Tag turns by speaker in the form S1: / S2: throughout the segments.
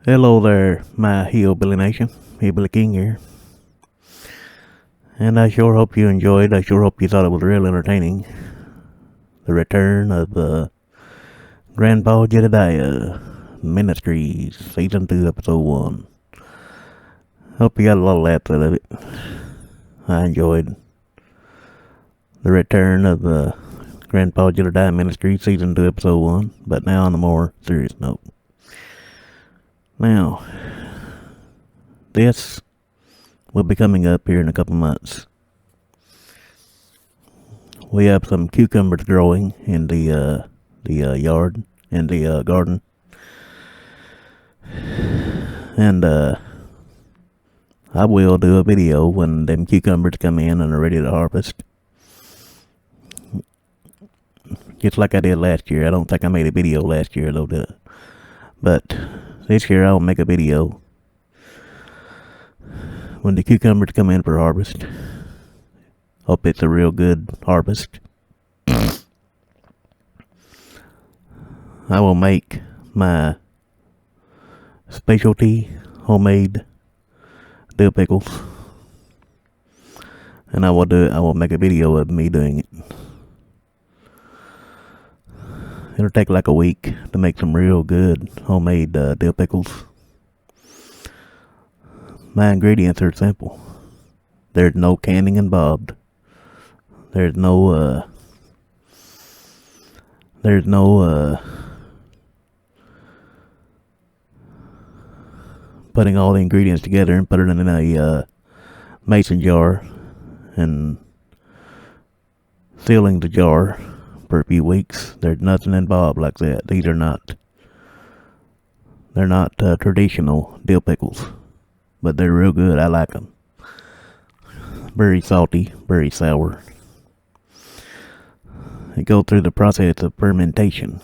S1: Hello there, my hillbilly nation. Hillbilly King here. And I sure hope you enjoyed. I sure hope you thought it was real entertaining. The return of Grandpa Jedediah Ministries, Season 2, Episode 1. Hope you got a lot of laughs out of it. I enjoyed the return of Grandpa Jedediah Ministries, Season 2, Episode 1. But now on a more serious note. Now, this will be coming up here in a couple months. We have some cucumbers growing in the yard, in the garden. And I will do a video when them cucumbers come in and are ready to harvest. Just like I did last year. I don't think I made a video last year though, did I? But this year I'll make a video when the cucumbers come in for harvest. Hope it's a real good harvest. I will make my specialty homemade dill pickles. And I will make a video of me doing it. It'll take like a week to make some real good homemade dill pickles. My ingredients are simple. There's no canning involved. There's no putting all the ingredients together and put it in a mason jar and sealing the jar for a few weeks. There's nothing involved like that. They're not traditional dill pickles, but they're real good. I like them. Very salty, very sour. They go through the process of fermentation.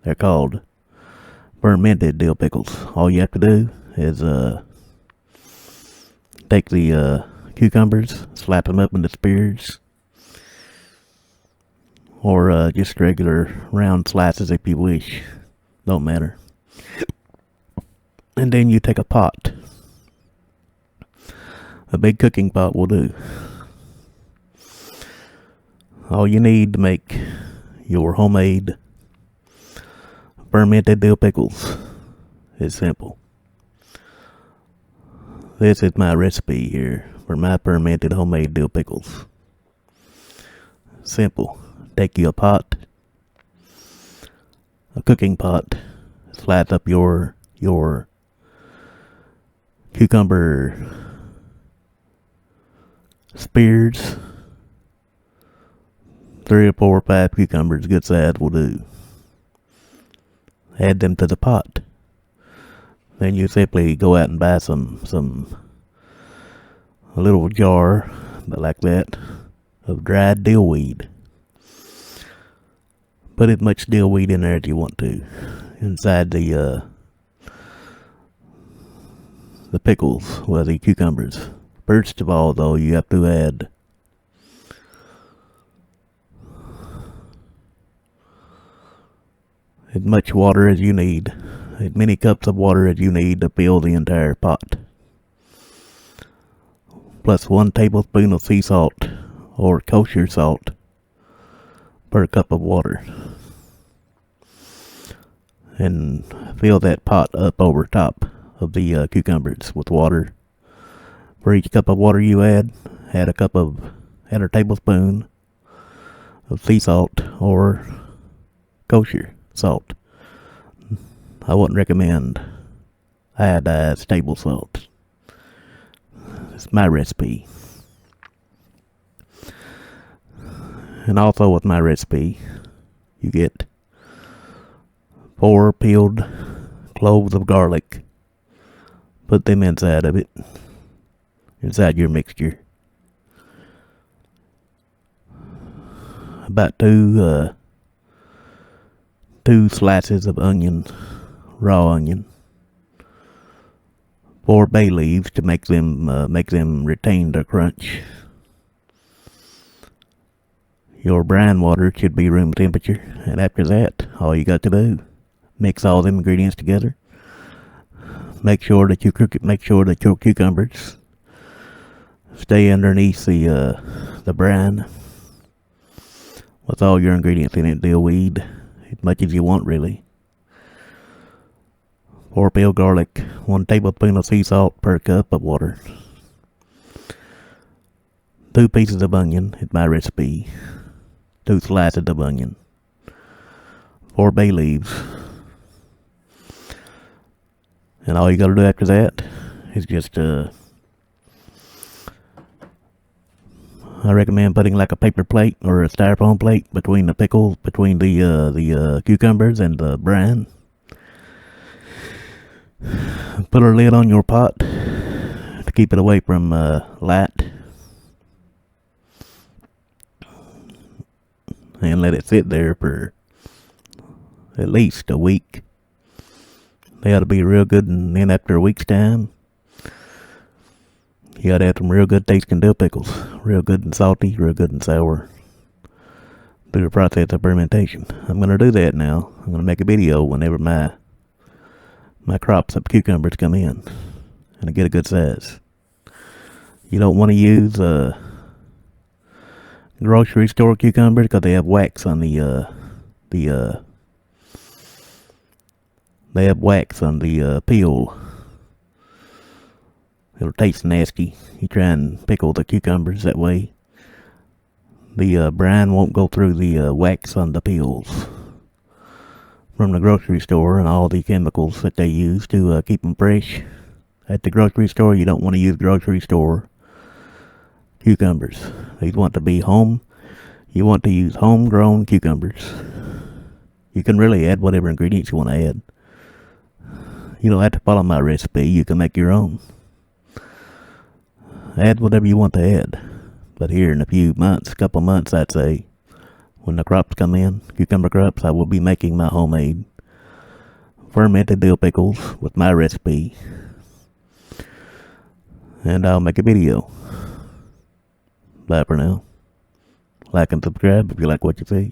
S1: They're called fermented dill pickles. All you have to do is take the cucumbers, slap them up into spears, or just regular round slices if you wish. Don't matter. And then you take a pot. A big cooking pot will do. All you need to make your homemade fermented dill pickles is simple. This is my recipe here for my fermented homemade dill pickles. Simple. Take you a pot, a cooking pot, slice up your cucumber spears. 3 or 4 or 5 cucumbers, good size, will do. Add them to the pot. Then you simply go out and buy a little jar, like that, of dried dill weed. Put as much dill weed in there as you want to. Inside the pickles, well, the cucumbers. First of all, though, you have to add as much water as you need, as many cups of water as you need to fill the entire pot. Plus 1 tablespoon of sea salt or kosher salt per cup of water. And fill that pot up over top of the cucumbers with water. For each cup of water you add a tablespoon of sea salt or kosher salt. I wouldn't recommend iodized table salt. It's my recipe. And also with my recipe, you get 4 peeled cloves of garlic. Put them inside of it, inside your mixture. About 2 slices of onion, raw onion. 4 bay leaves to make them retain their crunch. Your brine water should be room temperature, and after that, all you got to do, mix all them ingredients together. Make sure that your cucumbers stay underneath the brine with all your ingredients in it. Dill weed as much as you want, really. 4 peeled garlic, 1 tablespoon of sea salt per cup of water. 2 pieces of onion is my recipe. 2 slices of onion. 4 bay leaves. And all you gotta do after that is just I recommend putting like a paper plate or a styrofoam plate between the pickles, between the cucumbers and the brine. Put a lid on your pot to keep it away from light, and let it sit there for at least a week. They ought to be real good, and then after a week's time, you gotta have some real good tasting dill pickles. Real good and salty, real good and sour. Through the process of fermentation. I'm gonna do that now. I'm gonna make a video whenever my crops of cucumbers come in and I get a good size. You don't want to use grocery store cucumbers because they have wax on the peel. It'll taste nasty. You try and pickle the cucumbers that way. The brine won't go through the wax on the peels from the grocery store and all the chemicals that they use to keep them fresh. At the grocery store, you don't want to use grocery store cucumbers. These want to be home. You want to use homegrown cucumbers. You can really add whatever ingredients you want to add. You don't have to follow my recipe. You can make your own. Add whatever you want to add. But here in a few months, couple months I'd say, when the crops come in, cucumber crops, I will be making my homemade fermented dill pickles with my recipe. And I'll make a video. Bye for now. Like and subscribe if you like what you see.